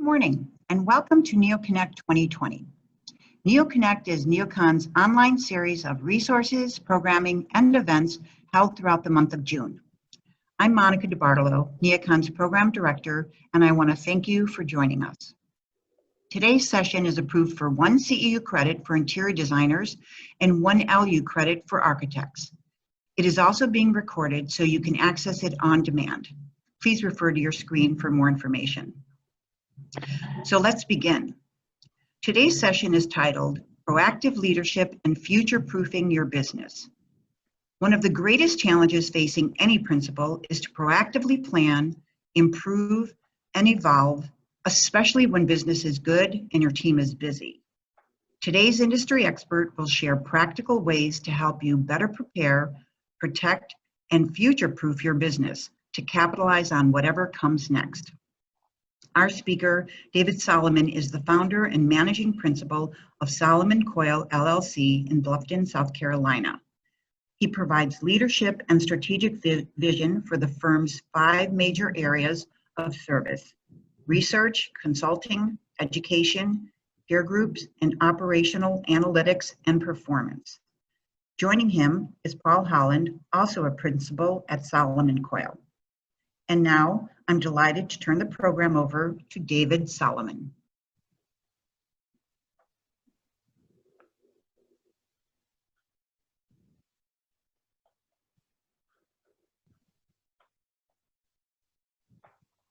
Good morning and welcome to NeoConnect 2020. NeoConnect is NeoCon's online series of resources, programming, and events held throughout the month of June. I'm Monica DiBartolo, NeoCon's Program Director, and I want to thank you for joining us. Today's session is approved for 1 CEU credit for interior designers and 1 LU credit for architects. It is also being recorded so you can access it on demand. Please refer to your screen for more information. So let's begin. Today's session is titled Proactive Leadership and Future-Proofing Your Business. One of the greatest challenges facing any principal is to proactively plan, improve, and evolve, especially when business is good and your team is busy. Today's industry expert will share practical ways to help you better prepare, protect, and future-proof your business to capitalize on whatever comes next. Our speaker, David Solomon, is the founder and managing principal of Solomon Coyle, LLC in Bluffton, South Carolina. He provides leadership and strategic vision for the firm's 5 major areas of service: research, consulting, education, peer groups, and operational analytics and performance. Joining him is Paul Holland, also a principal at Solomon Coyle. And now, I'm delighted to turn the program over to David Solomon.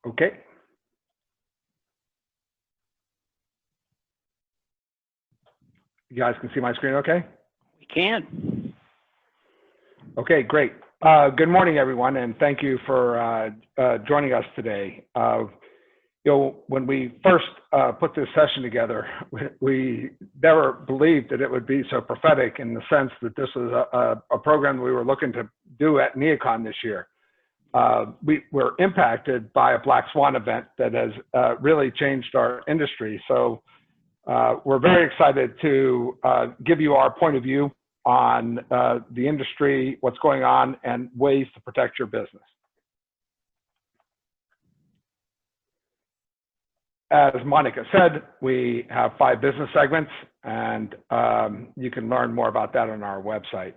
Okay. You guys can see my screen okay? We can. Okay, great. Good morning, everyone, and thank you for joining us today. When we first put this session together, we never believed that it would be so prophetic in the sense that this was a program we were looking to do at NeoCon this year. We were impacted by a black swan event that has really changed our industry. So we're very excited to give you our point of view on the industry, what's going on, and ways to protect your business. As Monica said, we have 5 business segments, and you can learn more about that on our website.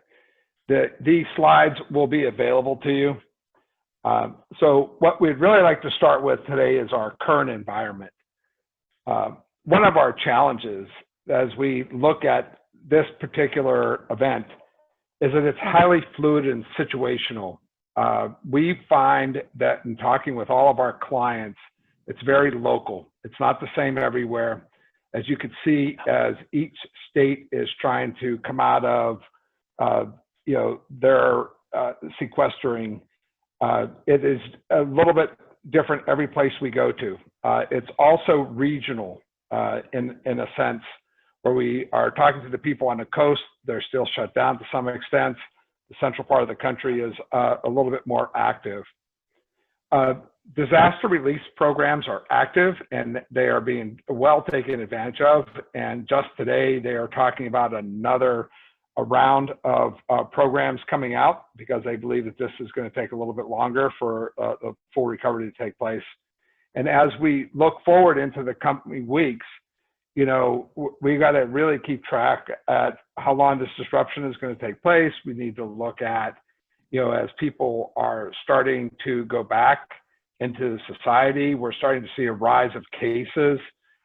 These slides will be available to you. So what we'd really like to start with today is our current environment. One of our challenges as we look at this particular event is that it's highly fluid and situational. We find that in talking with all of our clients, it's very local. It's not the same everywhere. As you can see, as each state is trying to come out of their sequestering, it is a little bit different every place we go to. It's also regional in a sense, where we are talking to the people on the coast. They're still shut down to some extent. The central part of the country is a little bit more active. Disaster relief programs are active and they are being well taken advantage of. And just today, they are talking about another round of programs coming out because they believe that this is going to take a little bit longer for the full recovery to take place. And as we look forward into the coming weeks, we got to really keep track at how long this disruption is going to take place. We need to look at, as people are starting to go back into society, we're starting to see a rise of cases,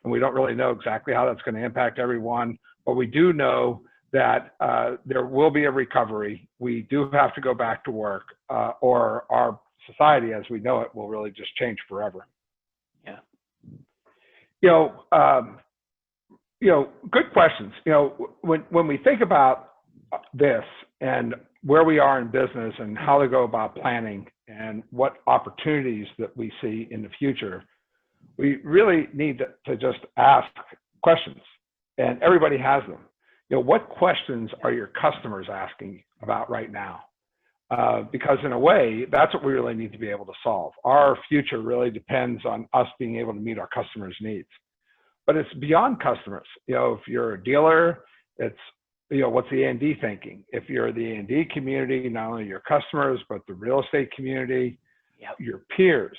and we don't really know exactly how that's going to impact everyone. But we do know that there will be a recovery. We do have to go back to work, or our society as we know it will really just change forever. Yeah. Good questions. When we think about this and where we are in business and how to go about planning and what opportunities that we see in the future, we really need to just ask questions, and everybody has them. What questions are your customers asking about right now? Because in a way, that's what we really need to be able to solve. Our future really depends on us being able to meet our customers' needs. But it's beyond customers. If you're a dealer, it's, what's the A&D thinking? If you're the A&D community, not only your customers, but the real estate community, your peers,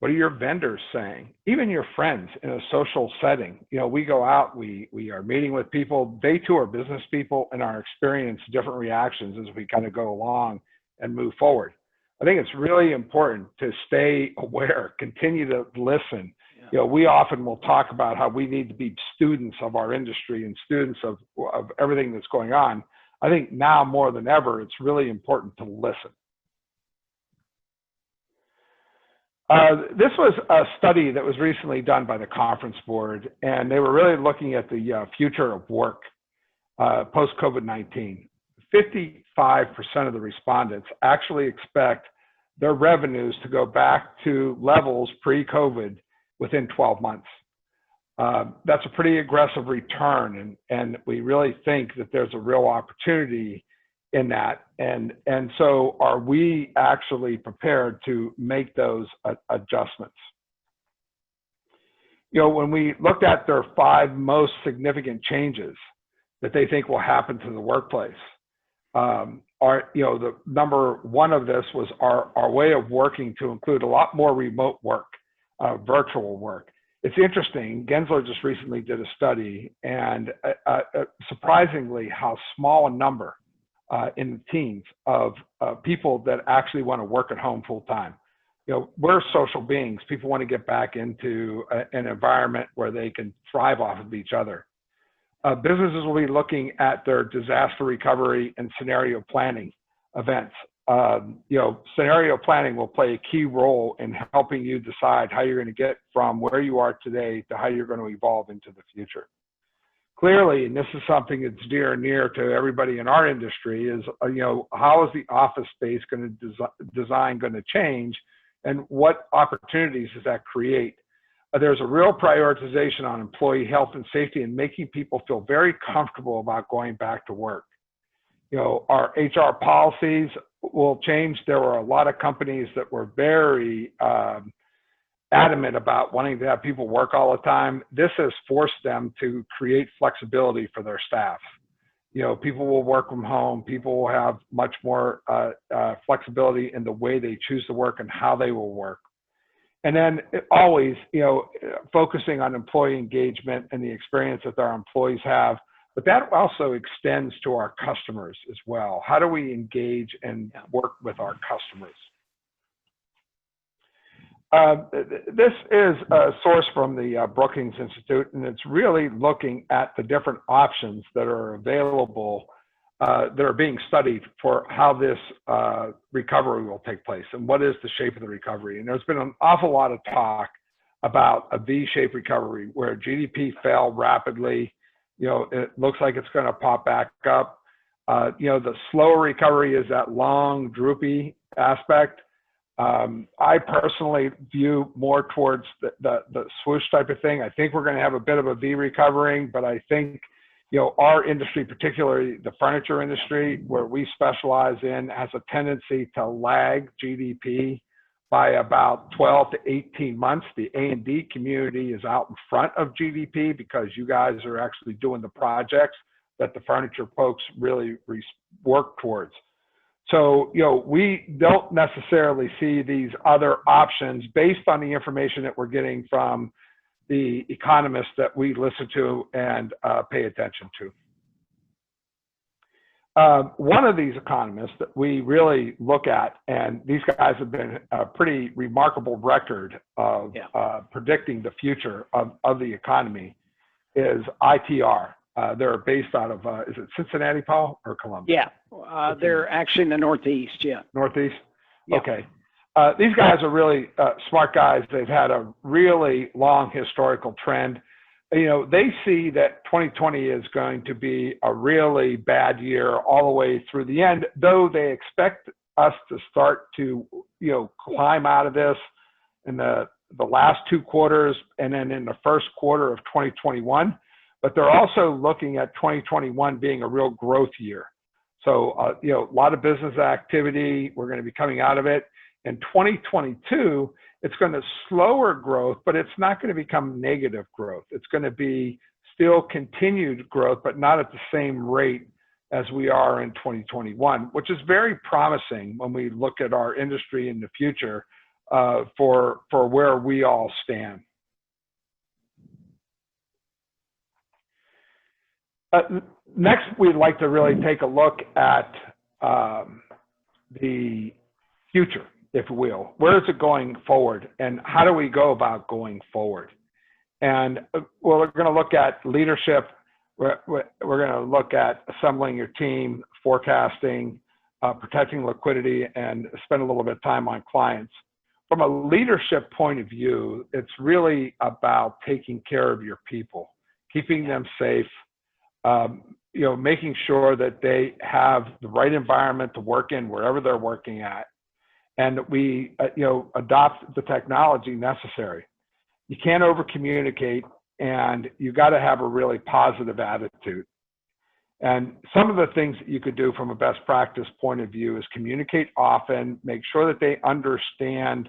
What are your vendors saying? Even your friends in a social setting. You know, we go out, we are meeting with people. They too are business people and are experiencing different reactions as we kind of go along and move forward. I think it's really important to stay aware, continue to listen. Yeah. You know, we often will talk about how we need to be students of our industry and students of everything that's going on. I think now more than ever, it's really important to listen. This was a study that was recently done by the Conference Board, and they were really looking at the future of work post-COVID-19. 55% of the respondents actually expect their revenues to go back to levels pre-COVID within 12 months. That's a pretty aggressive return, and we really think that there's a real opportunity in that. And so are we actually prepared to make those adjustments? You know, when we looked at their 5 most significant changes that they think will happen to the workplace, the number 1 of this was our way of working to include a lot more remote work, virtual work. It's interesting, Gensler just recently did a study, and surprisingly how small a number in the teens of people that actually want to work at home full time. You know, we're social beings. People want to get back into an environment where they can thrive off of each other. Businesses will be looking at their disaster recovery and scenario planning events. Scenario planning will play a key role in helping you decide how you're going to get from where you are today to how you're going to evolve into the future. Clearly, and this is something that's dear and near to everybody in our industry, is, how is the office space going to design going to change, and what opportunities does that create? There's a real prioritization on employee health and safety and making people feel very comfortable about going back to work. You know, our HR policies will change. There were a lot of companies that were very adamant about wanting to have people work all the time. This has forced them to create flexibility for their staff. You know, people will work from home. People will have much more flexibility in the way they choose to work and how they will work. And then always, focusing on employee engagement and the experience that our employees have. But that also extends to our customers as well. How do we engage and work with our customers? This is a source from the Brookings Institute, and it's really looking at the different options that are available, that are being studied for how this recovery will take place and what is the shape of the recovery. And there's been an awful lot of talk about a V-shaped recovery where GDP fell rapidly. You know, it looks like it's going to pop back up. The slower recovery is that long, droopy aspect. I personally view more towards the swoosh type of thing. I think we're going to have a bit of a V recovery, but I think, our industry, particularly the furniture industry, where we specialize in, has a tendency to lag GDP by about 12 to 18 months. The A&D community is out in front of GDP because you guys are actually doing the projects that the furniture folks really work towards. So, we don't necessarily see these other options based on the information that we're getting from the economists that we listen to and pay attention to. One of these economists that we really look at, and these guys have been a pretty remarkable record of predicting the future of the economy, is ITR. They're based out of, is it Cincinnati, Paul, or Columbus? Yeah, they're actually in the Northeast, Northeast? Yeah. Okay. These guys are really smart guys. They've had a really long historical trend. They see that 2020 is going to be a really bad year all the way through the end, though they expect us to start to, climb out of this in the last 2 quarters and then in the first quarter of 2021. But they're also looking at 2021 being a real growth year. So, a lot of business activity, we're going to be coming out of it. In 2022, it's going to slower growth, but it's not going to become negative growth. It's going to be still continued growth, but not at the same rate as we are in 2021, which is very promising when we look at our industry in the future for where we all stand. Next, we'd like to really take a look at the future, if you will. Where is it going forward, and how do we go about going forward? And well, we're going to look at leadership. We're going to look at assembling your team, forecasting, protecting liquidity, and spend a little bit of time on clients. From a leadership point of view, it's really about taking care of your people, keeping them safe, making sure that they have the right environment to work in wherever they're working at, and we, adopt the technology necessary. You can't over communicate, and you got to have a really positive attitude. And some of the things that you could do from a best practice point of view is communicate often, make sure that they understand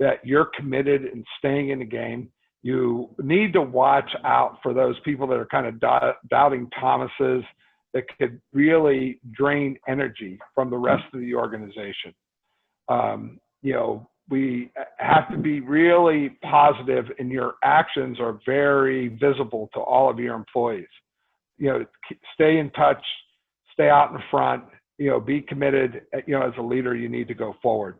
that you're committed and staying in the game. You need to watch out for those people that are kind of doubting Thomases that could really drain energy from the rest of the organization. We have to be really positive, and your actions are very visible to all of your employees. Stay in touch, stay out in front, be committed. As a leader, you need to go forward.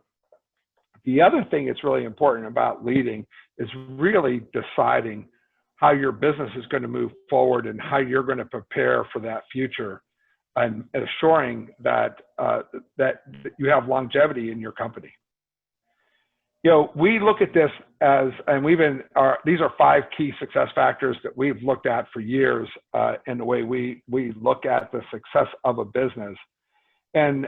The other thing that's really important about leading is really deciding how your business is going to move forward and how you're going to prepare for that future, and assuring that that you have longevity in your company. We look at this as, and these are 5 key success factors that we've looked at for years in the way we look at the success of a business. And,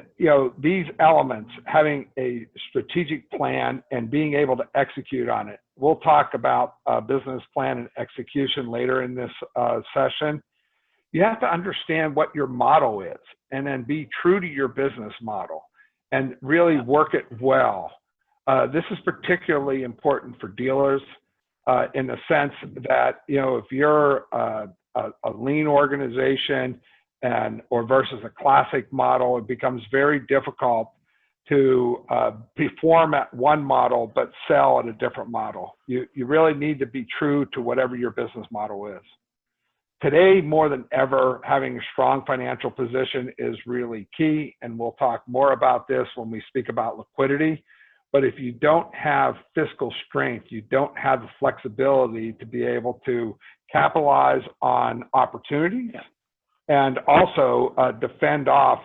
these elements, having a strategic plan and being able to execute on it. We'll talk about business plan and execution later in this session. You have to understand what your model is, and then be true to your business model and really work it well. This is particularly important for dealers in the sense that, if you're a lean organization or versus a classic model, it becomes very difficult to perform at one model but sell at a different model. You really need to be true to whatever your business model is. Today, more than ever, having a strong financial position is really key, and we'll talk more about this when we speak about liquidity. But if you don't have fiscal strength, you don't have the flexibility to be able to capitalize on opportunities, and also defend off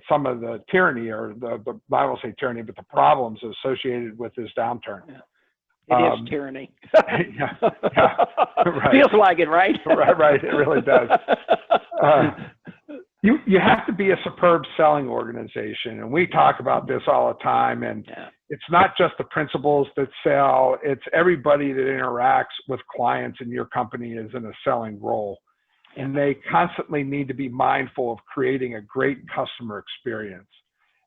some of the tyranny, or I won't say tyranny, but the problems associated with this downturn. Yeah. It is tyranny. Yeah, right. Feels like it, right? Right, it really does. You have to be a superb selling organization, and we talk about this all the time. And it's not just the principals that sell; it's everybody that interacts with clients in your company is in a selling role, and they constantly need to be mindful of creating a great customer experience.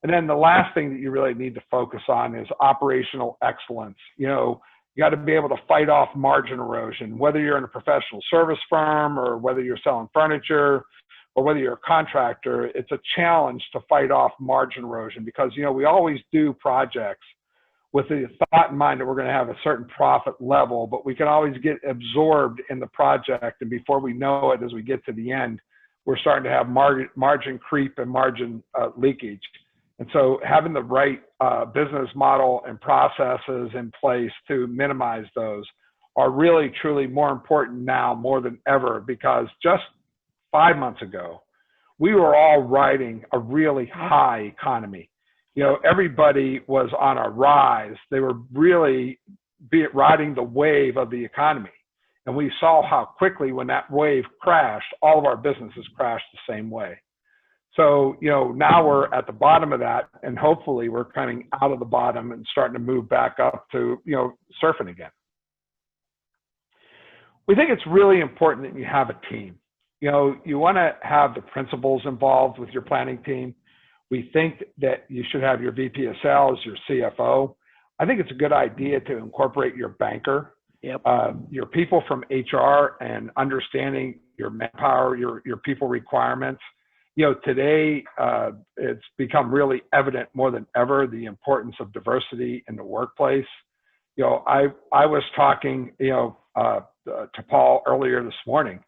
And then the last thing that you really need to focus on is operational excellence. You got to be able to fight off margin erosion, whether you're in a professional service firm or whether you're selling furniture, or whether you're a contractor. It's a challenge to fight off margin erosion because, we always do projects with the thought in mind that we're going to have a certain profit level, but we can always get absorbed in the project. And before we know it, as we get to the end, we're starting to have margin creep and margin leakage. And so having the right business model and processes in place to minimize those are really, truly more important now more than ever, because just 5 months ago, we were all riding a really high economy. Everybody was on a rise. They were really riding the wave of the economy. And we saw how quickly, when that wave crashed, all of our businesses crashed the same way. So, now we're at the bottom of that, and hopefully we're coming out of the bottom and starting to move back up to, surfing again. We think it's really important that you have a team. You want to have the principals involved with your planning team. We think that you should have your VP of sales, your CFO. I think it's a good idea to incorporate your banker, your people from HR, and understanding your manpower, your people requirements. today it's become really evident more than ever the importance of diversity in the workplace. I was talking, to Paul earlier this morning.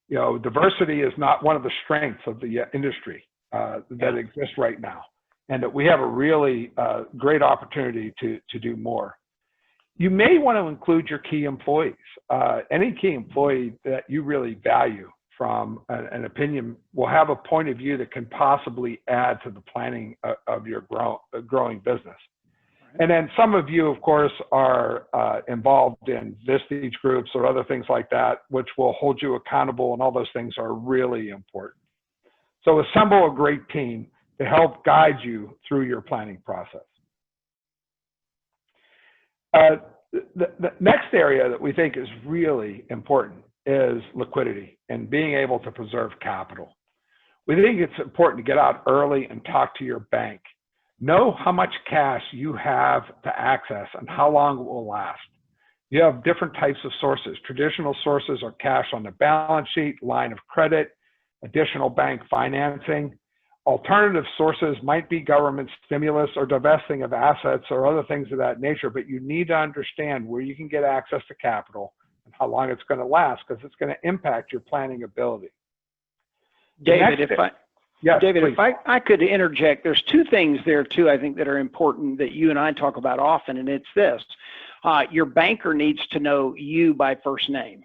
Diversity is not one of the strengths of the industry that exists right now, and that we have a really great opportunity to do more. You may want to include your key employees. Any key employee that you really value from an opinion will have a point of view that can possibly add to the planning of your growing business. And then some of you, of course, are involved in Vistage groups or other things like that, which will hold you accountable, and all those things are really important. So assemble a great team to help guide you through your planning process. The next area that we think is really important is liquidity and being able to preserve capital. We think it's important to get out early and talk to your bank. Know how much cash you have to access and how long it will last. You have different types of sources. Traditional sources are cash on the balance sheet, line of credit, additional bank financing. Alternative sources might be government stimulus or divesting of assets or other things of that nature, but you need to understand where you can get access to capital and how long it's going to last, because it's going to impact your planning ability. David, Please. if I could interject, there's two things there too, I think, that are important that you and I talk about often, and it's this. Your banker needs to know you by first name,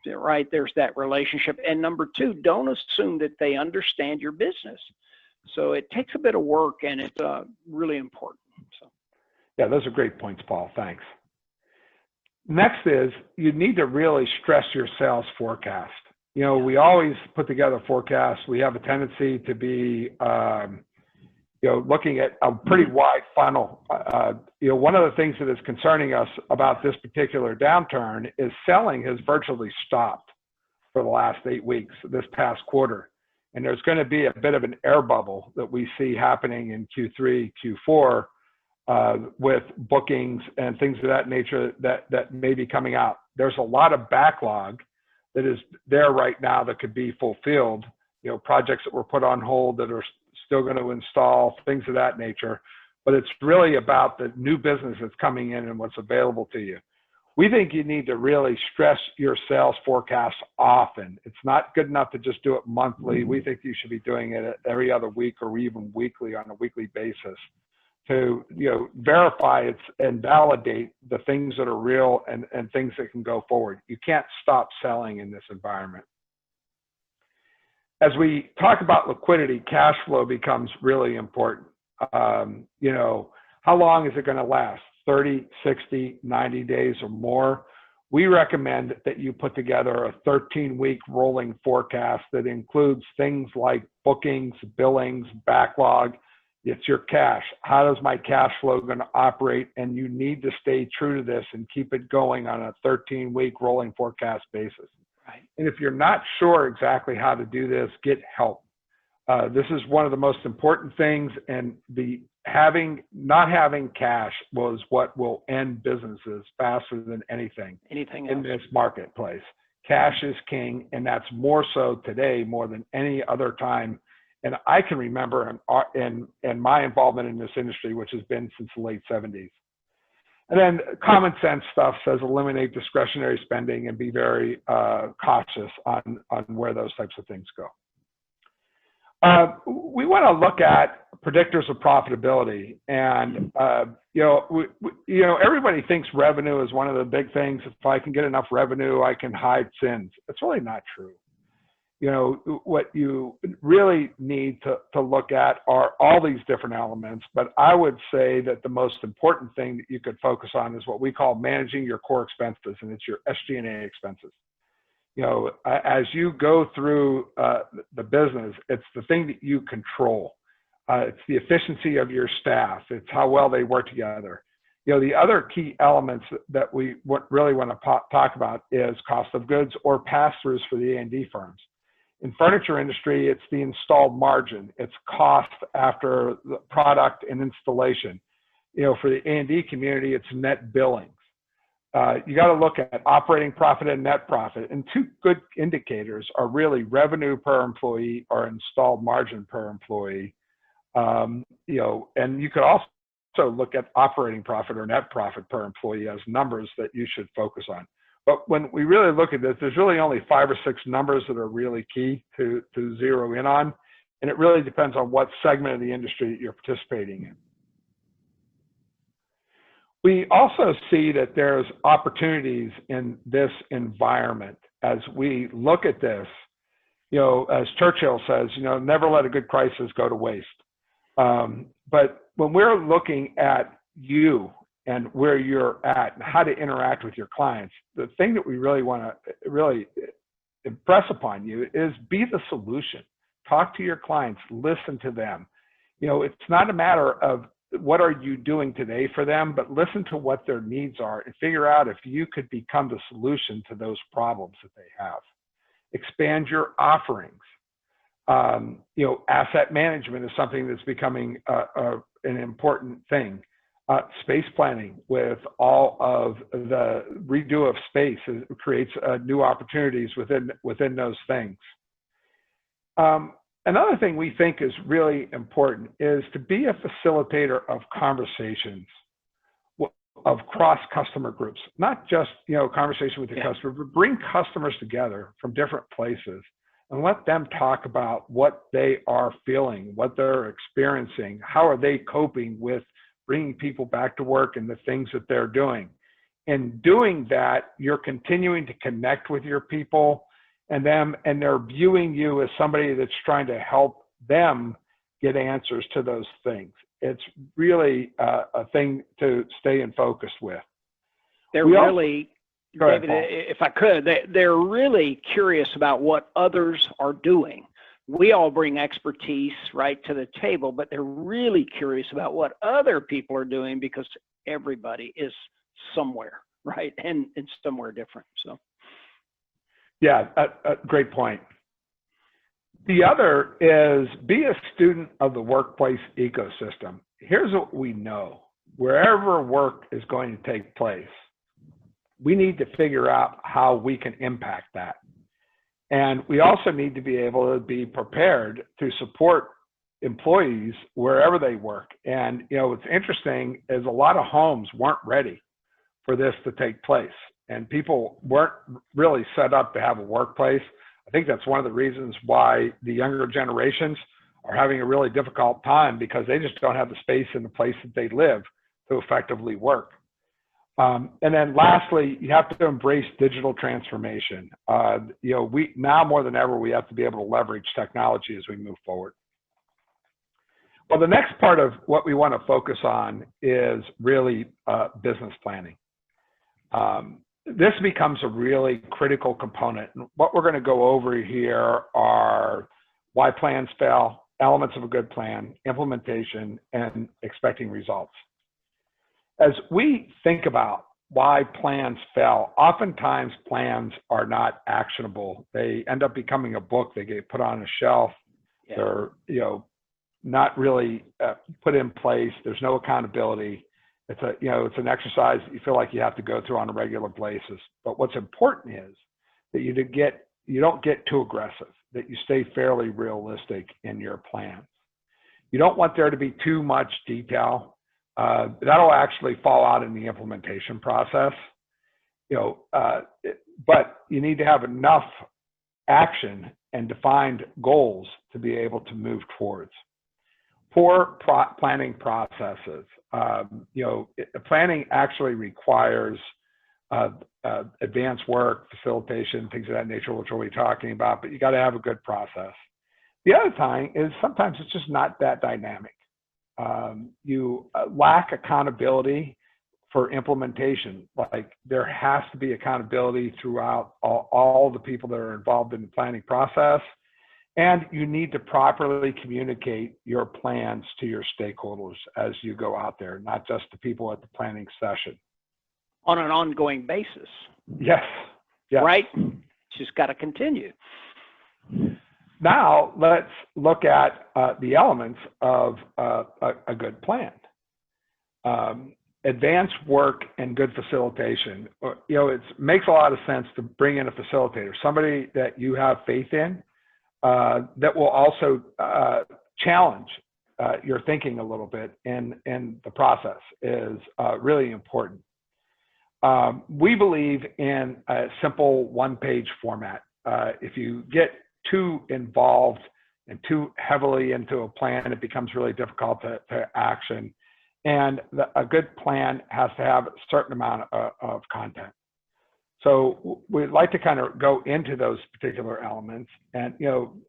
right? There's that relationship. And number two, don't assume that they understand your business. So it takes a bit of work, and it's really important. So. Yeah, those are great points, Paul. Thanks. Next is you need to really stress your sales forecast. We always put together forecasts. We have a tendency to be, looking at a pretty wide funnel. One of the things that is concerning us about this particular downturn is selling has virtually stopped for the last 8 weeks, this past quarter. And there's going to be a bit of an air bubble that we see happening in Q3, Q4 with bookings and things of that nature that may be coming out. There's a lot of backlog that is there right now that could be fulfilled, projects that were put on hold that are still going to install, things of that nature. But it's really about the new business that's coming in and what's available to you. We think you need to really stress your sales forecast often. It's not good enough to just do it monthly. We think you should be doing it every other week or even weekly, on a weekly basis, to verify and validate the things that are real and things that can go forward. You can't stop selling in this environment. As we talk about liquidity, cash flow becomes really important. How long is it going to last? 30, 60, 90 days or more? We recommend that you put together a 13-week rolling forecast that includes things like bookings, billings, backlog. It's your cash. How does my cash flow going to operate? And you need to stay true to this and keep it going on a 13-week rolling forecast basis. Right. And if you're not sure exactly how to do this, get help. This is one of the most important things, and not having cash was what will end businesses faster than anything in this marketplace. Cash is king, and that's more so today more than any other time. And I can remember in my involvement in this industry, which has been since the late 70s. And then common sense stuff says eliminate discretionary spending and be very cautious on where those types of things go. We want to look at predictors of profitability, and everybody thinks revenue is one of the big things. If I can get enough revenue, I can hide sins. It's really not true. What you really need to look at are all these different elements, but I would say that the most important thing that you could focus on is what we call managing your core expenses, and it's your SG&A expenses. As you go through the business, it's the thing that you control. It's the efficiency of your staff. It's how well they work together. The other key elements that we really want to talk about is cost of goods or pass-throughs for the A&D firms. In furniture industry, it's the installed margin. It's cost after the product and installation. For the A&D community, it's net billings. You got to look at operating profit and net profit. And two good indicators are really revenue per employee or installed margin per employee. And you could also look at operating profit or net profit per employee as numbers that you should focus on. But when we really look at this, there's really only 5 or 6 numbers that are really key to zero in on. And it really depends on what segment of the industry that you're participating in. We also see that there's opportunities in this environment as we look at this. As Churchill says, never let a good crisis go to waste. But when we're looking at you and where you're at and how to interact with your clients, the thing that we really want to really impress upon you is be the solution. Talk to your clients, listen to them. It's not a matter of what are you doing today for them, but listen to what their needs are and figure out if you could become the solution to those problems that they have. Expand your offerings. Asset management is something that's becoming an important thing. Space planning with all of the redo of space creates new opportunities within those things. Another thing we think is really important is to be a facilitator of conversations of cross-customer groups, not just conversation with your customer, but bring customers together from different places and let them talk about what they are feeling, what they're experiencing, how are they coping with bringing people back to work and the things that they're doing. In doing that, you're continuing to connect with your people and they're viewing you as somebody that's trying to help them get answers to those things. It's really a thing to stay in focus with. They're really, David, if I could, they're really curious about what others are doing. We all bring expertise right to the table, but they're really curious about what other people are doing because everybody is somewhere, right? And somewhere different, so. Yeah, a great point. The other is be a student of the workplace ecosystem. Here's what we know. Wherever work is going to take place, we need to figure out how we can impact that. And we also need to be able to be prepared to support employees wherever they work. And, what's interesting is a lot of homes weren't ready for this to take place. And people weren't really set up to have a workplace. I think that's one of the reasons why the younger generations are having a really difficult time because they just don't have the space in the place that they live to effectively work. And then lastly, you have to embrace digital transformation. We now more than ever, we have to be able to leverage technology as we move forward. Well, the next part of what we want to focus on is really business planning. This becomes a really critical component. And what we're going to go over here are why plans fail, elements of a good plan, implementation, and expecting results. As we think about why plans fail, oftentimes plans are not actionable. They end up becoming a book. They get put on a shelf. Yeah. They're, not really put in place. There's no accountability. It's an exercise that you feel like you have to go through on a regular basis. But what's important is that you don't get too aggressive, that you stay fairly realistic in your plans. You don't want there to be too much detail. That'll actually fall out in the implementation process. But you need to have enough action and defined goals to be able to move towards. Poor planning processes. Planning actually requires advanced work, facilitation, things of that nature, which we'll be talking about, but you got to have a good process. The other thing is sometimes it's just not that dynamic. You lack accountability for implementation. Like there has to be accountability throughout all the people that are involved in the planning process. And you need to properly communicate your plans to your stakeholders as you go out there, not just the people at the planning session. On an ongoing basis. Yes. Yes. Right? Just got to continue. Now, let's look at the elements of a good plan. advanced work and good facilitation, it makes a lot of sense to bring in a facilitator, somebody that you have faith in, that will also challenge your thinking a little bit, and the process is really important. We believe in a simple one-page format. If you get too involved and too heavily into a plan, it becomes really difficult to action. And a good plan has to have a certain amount of content. So we'd like to kind of go into those particular elements. And,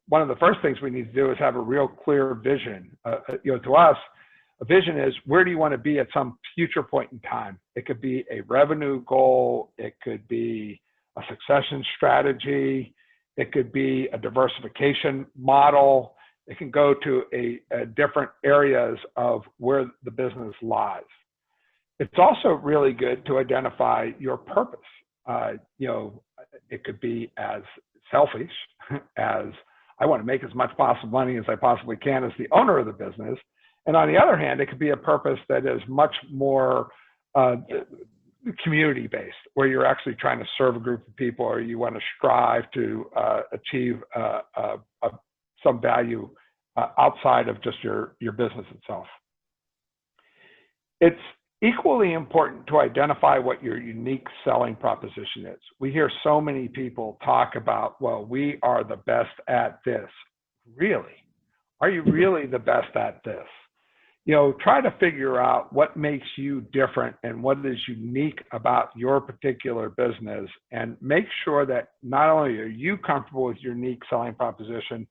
one of the first things we need to do is have a real clear vision. To us, a vision is, where do you want to be at some future point in time? It could be a revenue goal. It could be a succession strategy. It could be a diversification model. It can go to a different areas of where the business lies. It's also really good to identify your purpose. It could be as selfish as, I want to make as much possible money as I possibly can as the owner of the business. And on the other hand, it could be a purpose that is much more community-based, where you're actually trying to serve a group of people, or you want to strive to achieve some value outside of just your business itself. It's equally important to identify what your unique selling proposition is. We hear so many people talk about, well, we are the best at this. Really? Are you really the best at this? Try to figure out what makes you different and what is unique about your particular business, and make sure that not only are you comfortable with your unique selling proposition,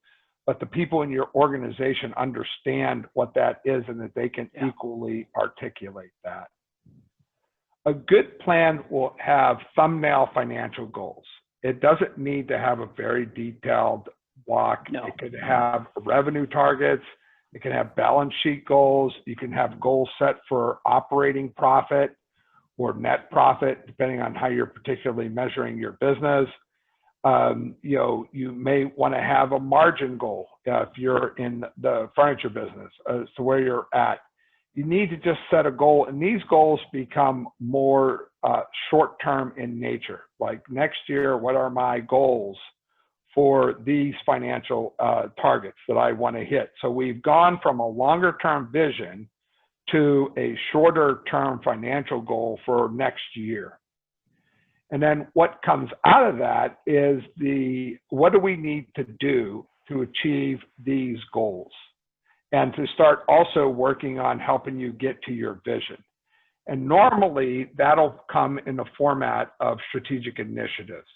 but the people in your organization understand what that is and that they can equally articulate that. A good plan will have thumbnail financial goals. It doesn't need to have a very detailed block. No. It could have revenue targets. It can have balance sheet goals. You can have goals set for operating profit or net profit, depending on how you're particularly measuring your business. You may want to have a margin goal if you're in the furniture business as to where you're at. You need to just set a goal, and these goals become more short-term in nature. Like, next year, what are my goals for these financial targets that I want to hit? So we've gone from a longer-term vision to a shorter-term financial goal for next year. And then what comes out of that is what do we need to do to achieve these goals, and to start also working on helping you get to your vision. And normally that'll come in the format of strategic initiatives.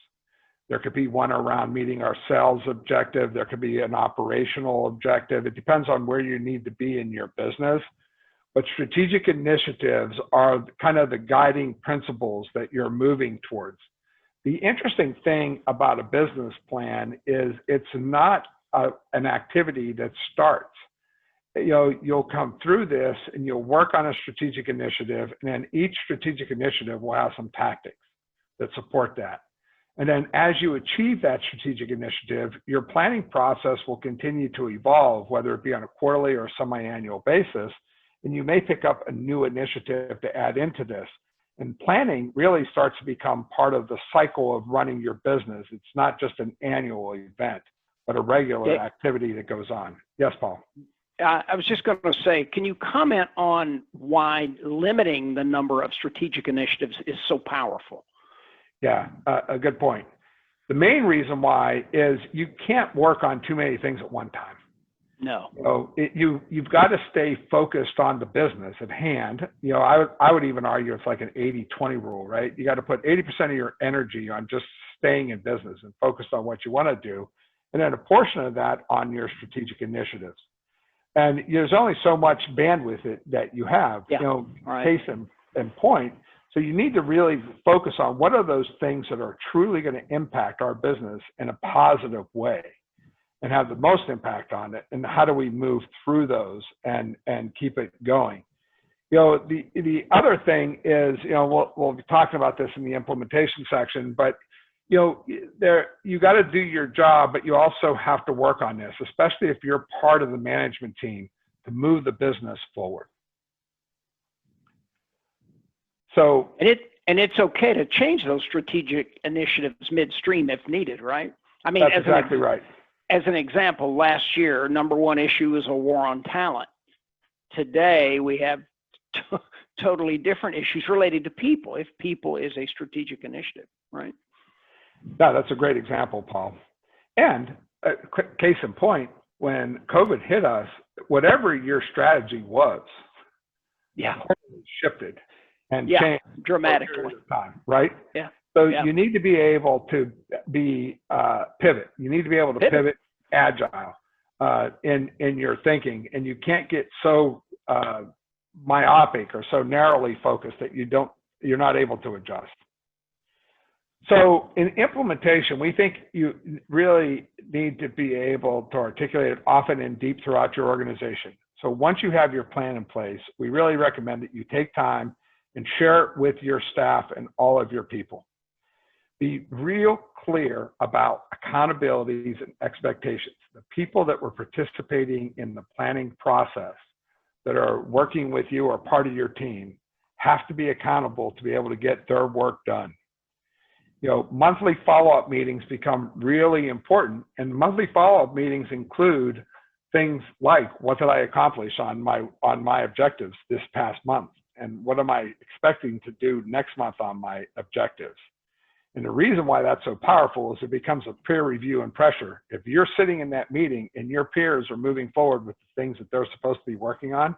There could be one around meeting our sales objective. There could be an operational objective. It depends on where you need to be in your business. But strategic initiatives are kind of the guiding principles that you're moving towards. The interesting thing about a business plan is it's not an activity that starts. You'll come through this and you'll work on a strategic initiative, and then each strategic initiative will have some tactics that support that. And then as you achieve that strategic initiative, your planning process will continue to evolve, whether it be on a quarterly or semi-annual basis, and you may pick up a new initiative to add into this. And planning really starts to become part of the cycle of running your business. It's not just an annual event, but a regular activity that goes on. Yes, Paul. I was just going to say, can you comment on why limiting the number of strategic initiatives is so powerful? Yeah, a good point. The main reason why is you can't work on too many things at one time. No. You've got to stay focused on the business at hand. I would even argue it's like an 80-20 rule, right? You got to put 80% of your energy on just staying in business and focused on what you want to do, and then a portion of that on your strategic initiatives. And there's only so much bandwidth that you have, right. Case in point. So you need to really focus on what are those things that are truly going to impact our business in a positive way and have the most impact on it, and how do we move through those and keep it going. The other thing is, we'll be talking about this in the implementation section, but you got to do your job, but you also have to work on this, especially if you're part of the management team, to move the business forward. So, and it's okay to change those strategic initiatives midstream if needed, right? I mean, that's exactly right. As an example, last year, number one issue was a war on talent. Today, we have totally different issues related to people, if people is a strategic initiative, right? Yeah, that's a great example, Paul. And case in point, when COVID hit us, whatever your strategy was, shifted and changed dramatically. Time, right? Yeah. So you need to be able to be pivot. You need to be able to pivot agile in your thinking, and you can't get so myopic or so narrowly focused that you're not able to adjust. So in implementation, we think you really need to be able to articulate it often and deep throughout your organization. So once you have your plan in place, we really recommend that you take time and share it with your staff and all of your people. Be real clear about accountabilities and expectations. The people that were participating in the planning process that are working with you or part of your team have to be accountable to be able to get their work done. You know, monthly follow-up meetings become really important, and monthly follow-up meetings include things like, what did I accomplish on my objectives this past month, and what am I expecting to do next month on my objectives? And the reason why that's so powerful is it becomes a peer review and pressure. If you're sitting in that meeting and your peers are moving forward with the things that they're supposed to be working on,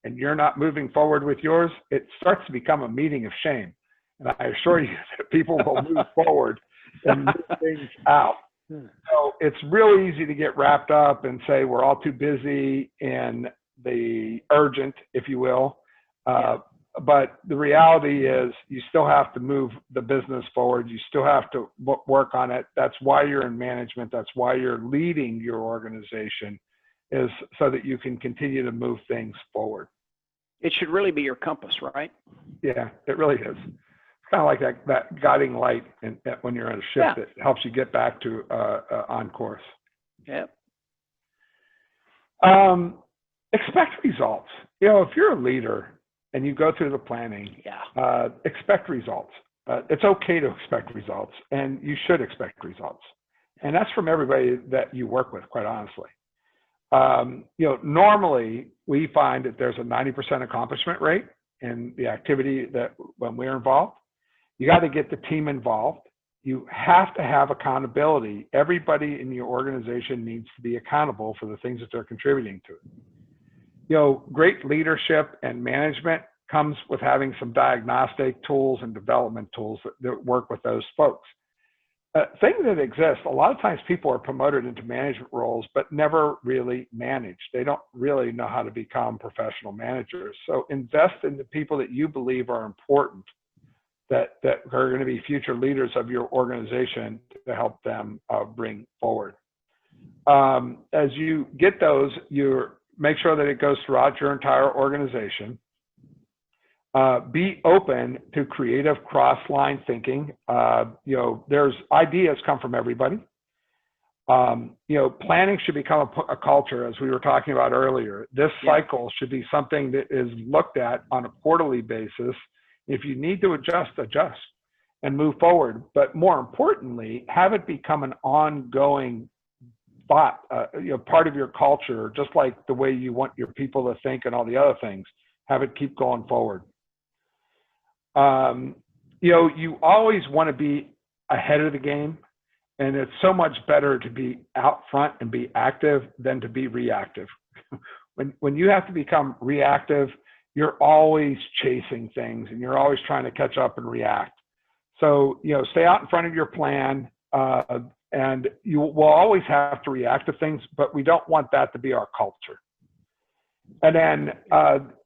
and you're not moving forward with yours, it starts to become a meeting of shame. And I assure you that people will move forward and move things out. So it's really easy to get wrapped up and say we're all too busy in the urgent, if you will. But the reality is you still have to move the business forward. You still have to work on it. That's why you're in management. That's why you're leading your organization, is so that you can continue to move things forward. It should really be your compass, right? Yeah, it really is. Kind of like that guiding light when you're on a ship that helps you get back to on course. Yeah. Expect results. You know, if you're a leader and you go through the planning, expect results. It's okay to expect results, and you should expect results. And that's from everybody that you work with, quite honestly. You know, normally we find that there's a 90% accomplishment rate in the activity that when we're involved. You got to get the team involved. You have to have accountability. Everybody in your organization needs to be accountable for the things that they're contributing to. You know, great leadership and management comes with having some diagnostic tools and development tools that work with those folks. Thing that exists, a lot of times people are promoted into management roles, but never really manage. They don't really know how to become professional managers. So invest in the people that you believe are important, that are going to be future leaders of your organization to help them bring forward. As you get those, you make sure that it goes throughout your entire organization. Be open to creative cross-line thinking. You know, there's ideas come from everybody. You know, planning should become a culture, as we were talking about earlier. This cycle should be something that is looked at on a quarterly basis. If you need to adjust and move forward. But more importantly, have it become an ongoing thought, you know, part of your culture, just like the way you want your people to think and all the other things. Have it keep going forward. You know, you always want to be ahead of the game, and it's so much better to be out front and be active than to be reactive. When you have to become reactive, you're always chasing things and you're always trying to catch up and react. So, you know, stay out in front of your plan, and you will always have to react to things, but we don't want that to be our culture. And then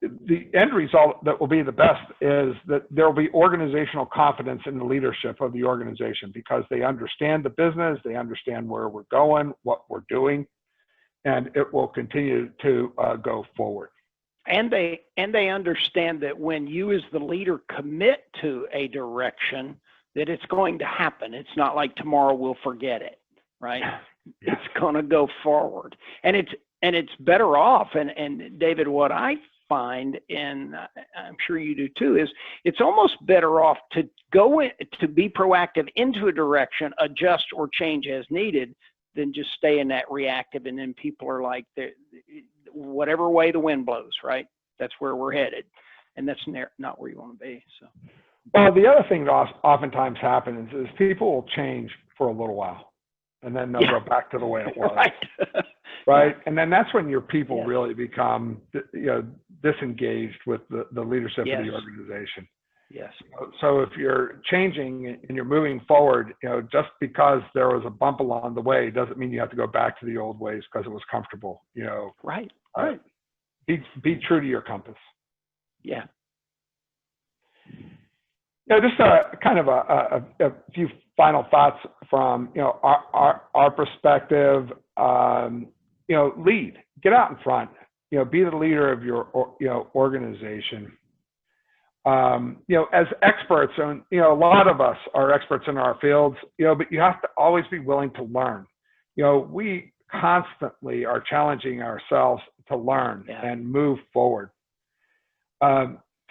the end result that will be the best is that there will be organizational confidence in the leadership of the organization, because they understand the business, they understand where we're going, what we're doing, and it will continue to go forward. And they understand that when you as the leader commit to a direction, that it's going to happen. It's not like tomorrow we'll forget it, right? It's going to go forward. And it's better off. And David, what I find, and I'm sure you do too, is it's almost better off to go in, to be proactive into a direction, adjust or change as needed, than just stay in that reactive. And then people are like, whatever way the wind blows, right? That's where we're headed. And that's not where you want to be. So, well, the other thing that oftentimes happens is people will change for a little while, and then they'll go back to the way it was. Right. Right. And then that's when your people Yes. really become, disengaged with the leadership Yes. of the organization. Yes. So if you're changing and you're moving forward, just because there was a bump along the way doesn't mean you have to go back to the old ways because it was comfortable. Right. Right. Be true to your compass. Yeah. Just kind of a few final thoughts from our perspective. Lead, get out in front. Be the leader of your organization. As experts, and a lot of us are experts in our fields. But you have to always be willing to learn. We constantly are challenging ourselves to learn and move forward.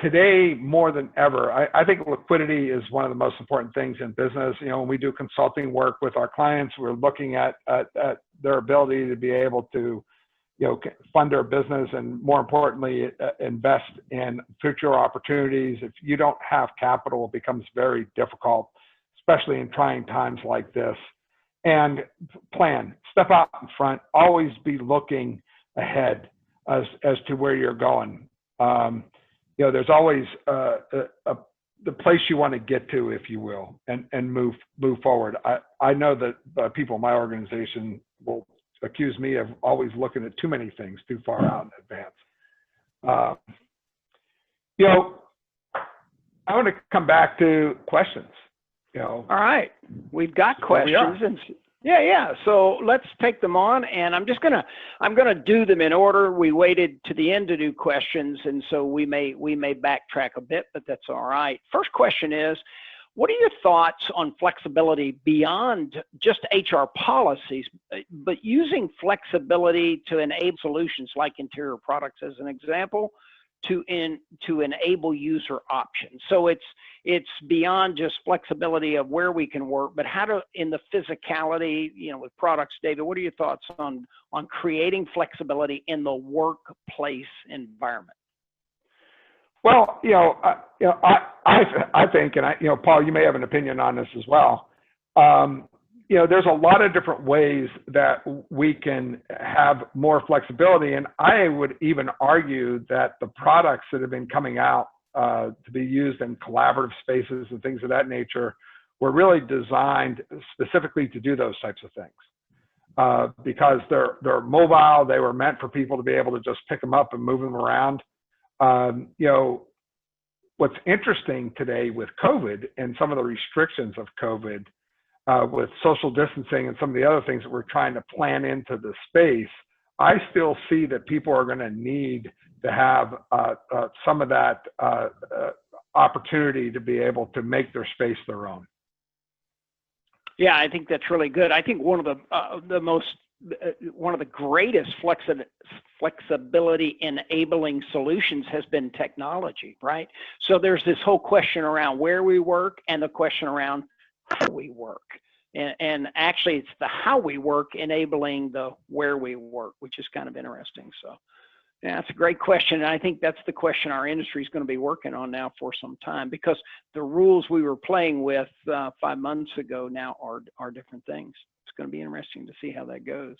Today, more than ever, I think liquidity is one of the most important things in business. When we do consulting work with our clients, we're looking at their ability to be able to, fund their business and, more importantly, invest in future opportunities. If you don't have capital, it becomes very difficult, especially in trying times like this. And plan, step out in front, always be looking ahead as to where you're going. There's always the place you want to get to, if you will, and move forward. I know that people in my organization will accuse me of always looking at too many things too far out in advance. I want to come back to questions. All right, we've got questions, and yeah. So let's take them on, and I'm gonna do them in order. We waited to the end to do questions, and so we may backtrack a bit, but that's all right. First question is, what are your thoughts on flexibility beyond just HR policies, but using flexibility to enable solutions like interior products, as an example, to enable user options? So it's beyond just flexibility of where we can work, but how to, in the physicality, with products. David, what are your thoughts on creating flexibility in the workplace environment? Well, I think, and Paul, you may have an opinion on this as well. There's a lot of different ways that we can have more flexibility, and I would even argue that the products that have been coming out to be used in collaborative spaces and things of that nature were really designed specifically to do those types of things, because they're mobile. They were meant for people to be able to just pick them up and move them around. What's interesting today with COVID and some of the restrictions of COVID, with social distancing and some of the other things that we're trying to plan into the space, I still see that people are going to need to have some of that opportunity to be able to make their space their own. Yeah, I think that's really good. I think one of the greatest flexibility enabling solutions has been technology, right? So there's this whole question around where we work and the question around how we work. And actually it's the how we work enabling the where we work, which is kind of interesting. So yeah, that's a great question. And I think that's the question our industry is going to be working on now for some time, because the rules we were playing with 5 months ago now are different things. It's going to be interesting to see how that goes.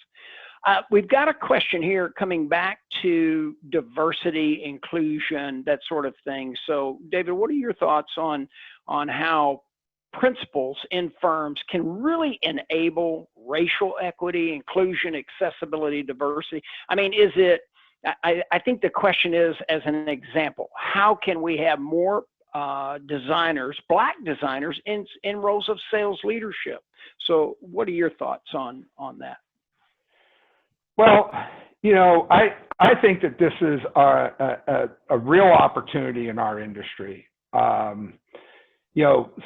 We've got a question here coming back to diversity, inclusion, that sort of thing. So David, what are your thoughts on how principals in firms can really enable racial equity, inclusion, accessibility, diversity? I mean, I think the question is, as an example, how can we have more designers, Black designers, in roles of sales leadership? So what are your thoughts on that? Well, I think that this is a real opportunity in our industry.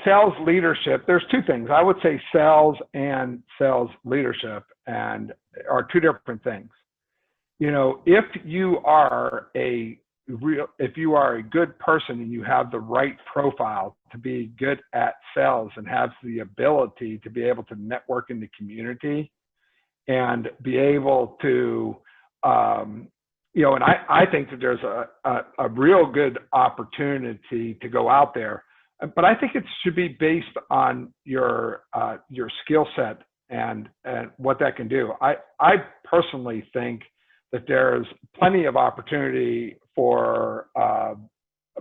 Sales leadership, there's two things. I would say sales and sales leadership are two different things. If you are a if you are a good person and you have the right profile to be good at sales and have the ability to be able to network in the community and be able to, you know, and I think that there's a real good opportunity to go out there, but I think it should be based on your skill set and what that can do. I personally think that there's plenty of opportunity for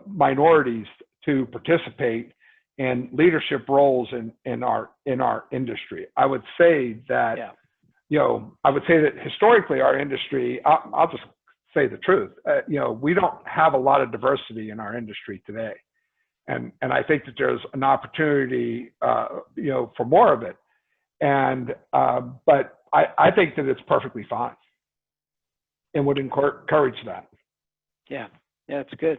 minorities to participate in leadership roles in our industry. I would say that, Yeah. you know, I would say that historically our industry, I'll just say the truth, you know, we don't have a lot of diversity in our industry today. And I think that there's an opportunity, you know, for more of it. And, but I think that it's perfectly fine and would encourage that. Yeah, that's good.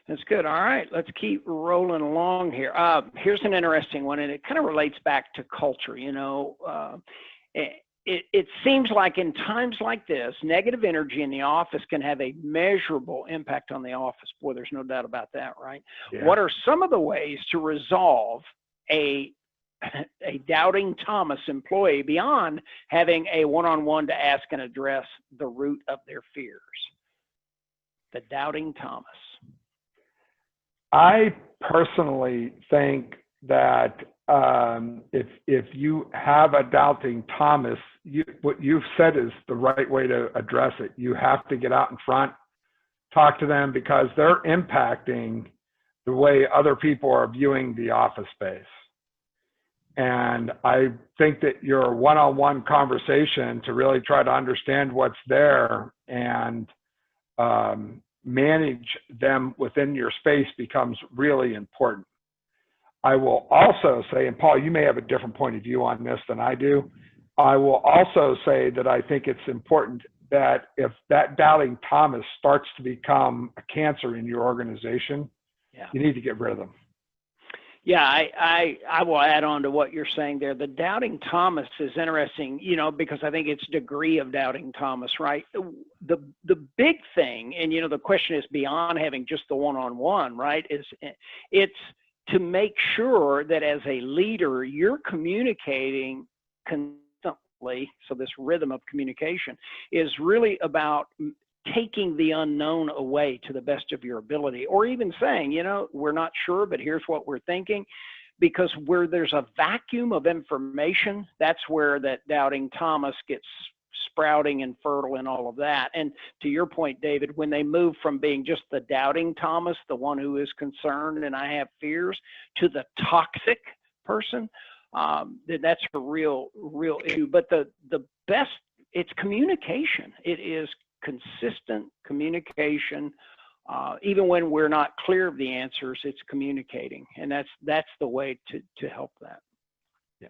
That's good. All right, let's keep rolling along here. Here's an interesting one, and it kind of relates back to culture. You know, it seems like in times like this, negative energy in the office can have a measurable impact on the office. Boy, there's no doubt about that, right? Yeah. What are some of the ways to resolve a doubting Thomas employee beyond having a one-on-one to ask and address the root of their fears? The doubting Thomas. I personally think that if you have a doubting Thomas, what you've said is the right way to address it. You have to get out in front, talk to them, because they're impacting the way other people are viewing the office space. And I think that your one-on-one conversation to really try to understand what's there and manage them within your space becomes really important. I will also say, and Paul, you may have a different point of view on this than I do. I will also say that I think it's important that if that doubting Thomas starts to become a cancer in your organization, you need to get rid of them. Yeah, I will add on to what you're saying there. The doubting Thomas is interesting, you know, because I think it's degree of doubting Thomas, right? The big thing, and you know, the question is beyond having just the one-on-one, right? It's to make sure that as a leader, you're communicating constantly. So this rhythm of communication is really about taking the unknown away to the best of your ability, or even saying, you know, we're not sure, but here's what we're thinking. Because where there's a vacuum of information, that's where that doubting Thomas gets sprouting and fertile and all of that. And to your point, David, when they move from being just the doubting Thomas, the one who is concerned and I have fears, to the toxic person, then that's a real issue. But the best, it's communication. It is consistent communication. Even when we're not clear of the answers, it's communicating, and that's the way to help that. Yeah.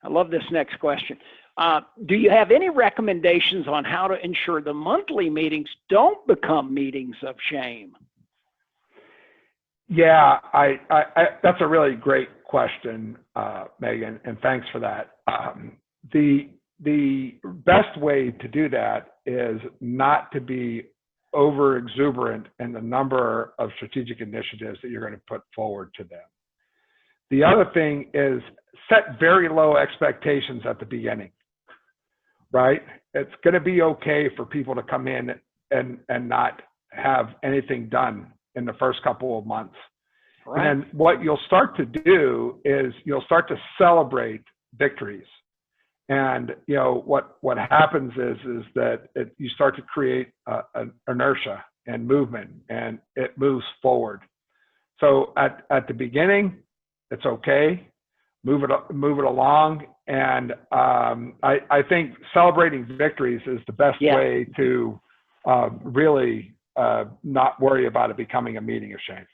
I love this next question. Do you have any recommendations on how to ensure the monthly meetings don't become meetings of shame? Yeah, that's a really great question, Megan, and thanks for that. The best way to do that is not to be over exuberant in the number of strategic initiatives that you're going to put forward to them. The other thing is set very low expectations at the beginning, right? It's going to be okay for people to come in and not have anything done in the first couple of months. Right. And what you'll start to do is you'll start to celebrate victories. And you know what happens is that you start to create an inertia and movement, and it moves forward. So at the beginning, it's okay, move it along, and I think celebrating victories is the best way to really not worry about it becoming a meeting of shame.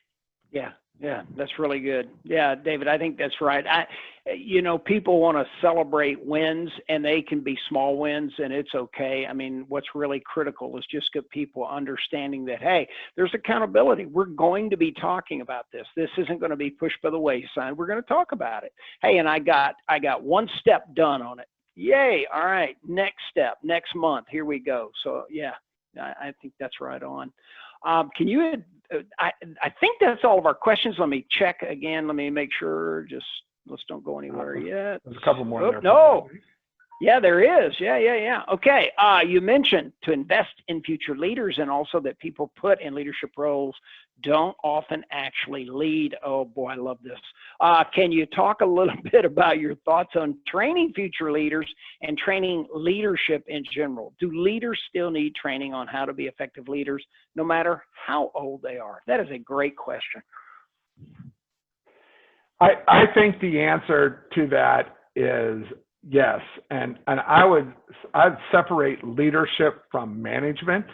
Yeah, that's really good. Yeah, David, I think that's right. You know, people want to celebrate wins, and they can be small wins, and it's okay. I mean, what's really critical is just get people understanding that, hey, there's accountability. We're going to be talking about this. This isn't going to be pushed by the wayside. We're going to talk about it. Hey, and I got one step done on it. Yay. All right. Next step, next month. Here we go. So yeah, I think that's right on. Can you, I think that's all of our questions. Let me check again. Let me make sure, just let's don't go anywhere yet. There's a couple more there. No. Yeah, there is. Yeah. Okay. You mentioned to invest in future leaders, and also that people put in leadership roles don't often actually lead. Oh boy, I love this. Can you talk a little bit about your thoughts on training future leaders and training leadership in general? Do leaders still need training on how to be effective leaders, no matter how old they are? That is a great question. I think the answer to that is yes, and I'd separate leadership from management.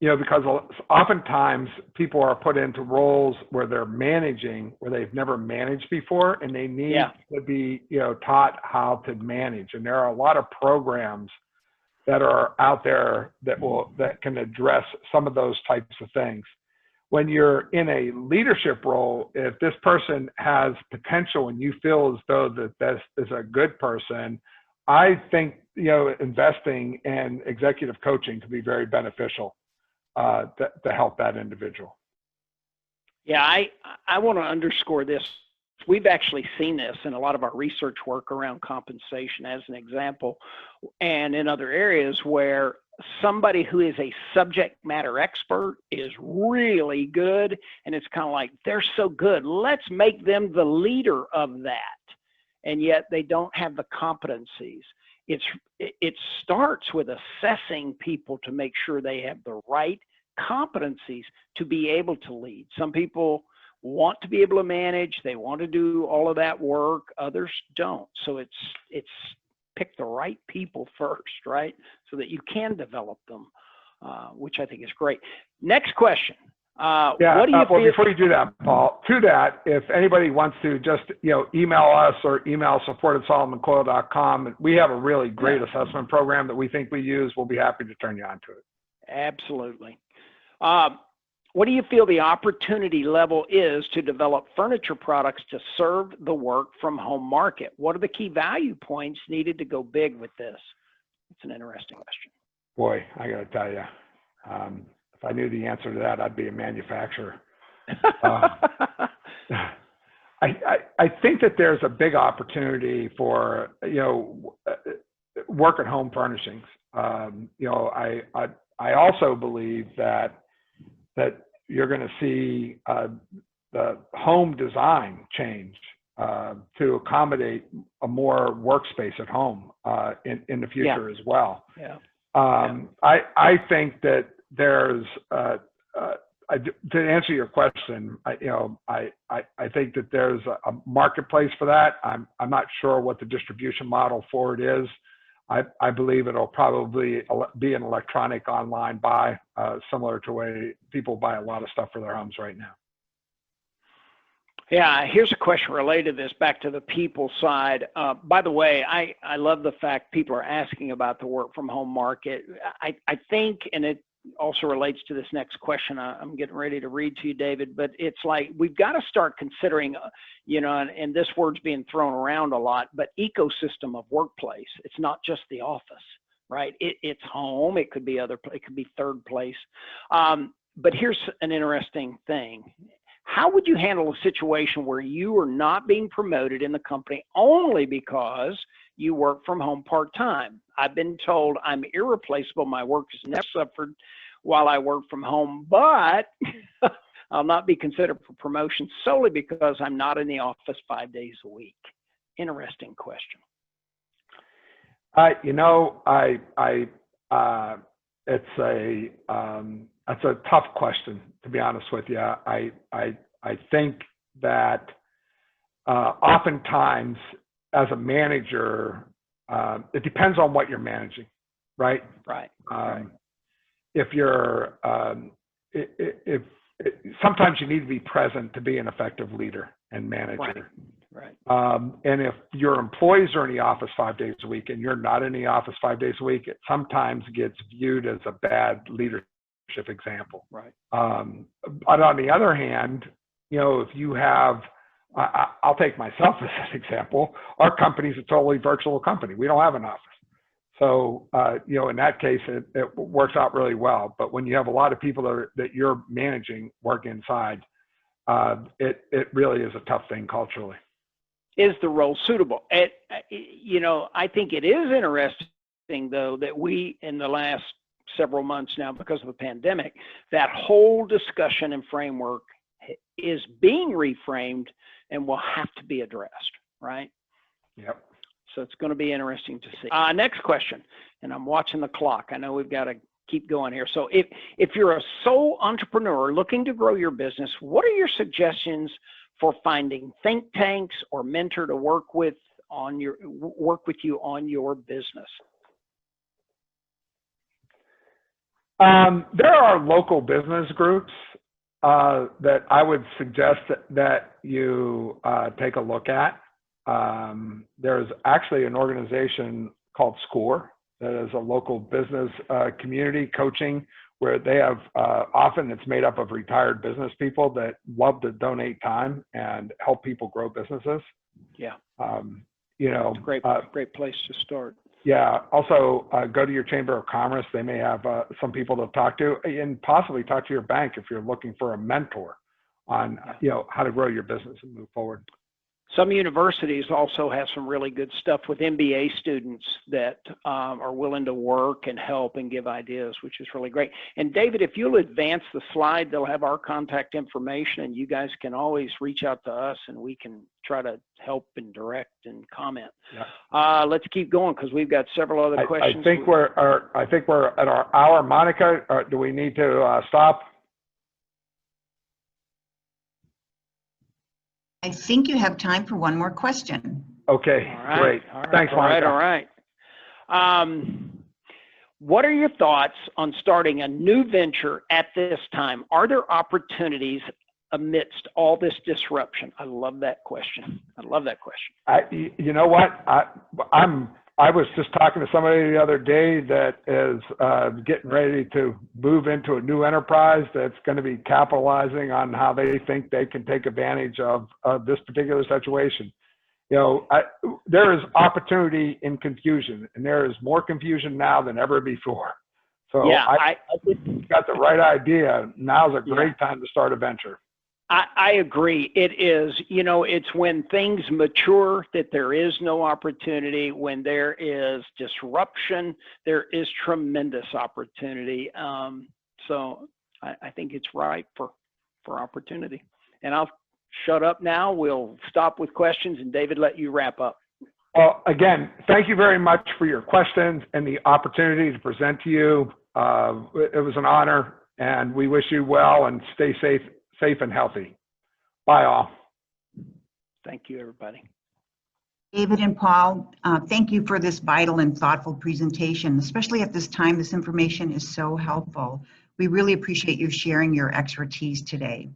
Because oftentimes people are put into roles where they're managing, where they've never managed before, and they need to be taught how to manage. And there are a lot of programs that are out there that can address some of those types of things. When you're in a leadership role, if this person has potential and you feel as though that this is a good person, I think investing in executive coaching can be very beneficial to help that individual. Yeah, I want to underscore this. We've actually seen this in a lot of our research work around compensation as an example, and in other areas where somebody who is a subject matter expert is really good, and it's kind of like, they're so good, let's make them the leader of that, and yet they don't have the competencies. It starts with assessing people to make sure they have the right competencies to be able to lead. Some people want to be able to manage, they want to do all of that work, others don't. So it's pick the right people first, right? So that you can develop them, which I think is great. Next question. What do you feel? Before you do that, Paul, to that, if anybody wants to just email us or email support@solomoncoyle.com, we have a really great assessment program that we think we use. We'll be happy to turn you on to it. Absolutely. What do you feel the opportunity level is to develop furniture products to serve the work from home market? What are the key value points needed to go big with this? It's an interesting question. Boy, I got to tell you, if I knew the answer to that, I'd be a manufacturer. I think that there's a big opportunity for work at home furnishings. I also believe that you're going to see the home design change to accommodate a more workspace at home in the future as well. I think that there's to answer your question, I think that there's a marketplace for that. I'm not sure what the distribution model for it is. I believe it'll probably be an electronic online buy, similar to the way people buy a lot of stuff for their homes right now. Yeah, here's a question related to this, back to the people side. By the way, I love the fact people are asking about the work from home market. I think, and it also relates to this next question I'm getting ready to read to you, David, but it's like, we've got to start considering, and this word's being thrown around a lot, but ecosystem of workplace. It's not just the office, right? It's home. It could be it could be third place. But here's an interesting thing. How would you handle a situation where you are not being promoted in the company only because you work from home part-time? I've been told I'm irreplaceable. My work has never suffered while I work from home, but I'll not be considered for promotion solely because I'm not in the office 5 days a week. Interesting question. That's a tough question, to be honest with you. I think that oftentimes as a manager, it depends on what you're managing, right? Right. If you're, sometimes you need to be present to be an effective leader and manager. Right. And if your employees are in the office 5 days a week and you're not in the office 5 days a week, it sometimes gets viewed as a bad leadership example. Right. But on the other hand, if you have, I'll take myself as an example. Our company's a totally virtual company. We don't have an office. So, you know, in that case, it works out really well. But when you have a lot of people that you're managing work inside, it really is a tough thing culturally. Is the role suitable? You know, I think it is interesting, though, that we, in the last several months now, because of the pandemic, that whole discussion and framework is being reframed and will have to be addressed, right? Yep. So it's going to be interesting to see. Next question, and I'm watching the clock. I know we've got to keep going here. So if you're a sole entrepreneur looking to grow your business, what are your suggestions for finding think tanks or mentor to work with you on your business? There are local business groups that I would suggest that you take a look at. There's actually an organization called SCORE that is a local business community coaching where they have, often it's made up of retired business people that love to donate time and help people grow businesses. Yeah. You know, it's a great place to start. Yeah. Also, go to your Chamber of Commerce. They may have some people to talk to, and possibly talk to your bank if you're looking for a mentor on, you know, how to grow your business and move forward. Some universities also have some really good stuff with MBA students that are willing to work and help and give ideas, which is really great. And David, if you'll advance the slide, they'll have our contact information, and you guys can always reach out to us and we can try to help and direct and comment. Yeah. Let's keep going because we've got several other questions. I think we're at our hour. Monica, do we need to stop? I think you have time for one more question. Okay, great. Thanks, Monica. All right. What are your thoughts on starting a new venture at this time? Are there opportunities amidst all this disruption? I love that question. You know what? I was just talking to somebody the other day that is getting ready to move into a new enterprise that's going to be capitalizing on how they think they can take advantage of this particular situation. You know, there is opportunity in confusion, and there is more confusion now than ever before. So yeah, I think you've got the right idea. Now's a great time to start a venture. I agree. It is, you know, it's when things mature that there is no opportunity. When there is disruption, there is tremendous opportunity. So I think it's right for opportunity. And I'll shut up now. We'll stop with questions, and David, let you wrap up. Well, again, thank you very much for your questions and the opportunity to present to you. It was an honor, and we wish you well and stay safe and healthy. Bye all. Thank you, everybody. David and Paul, thank you for this vital and thoughtful presentation. Especially at this time, this information is so helpful. We really appreciate you sharing your expertise today.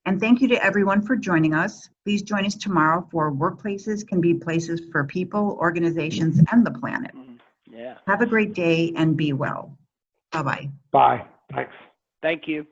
And thank you to everyone for joining us. Please join us tomorrow for Workplaces Can Be Places for People, Organizations, and the Planet. Yeah. Have a great day and be well. Bye-bye. Bye. Thanks. Thank you.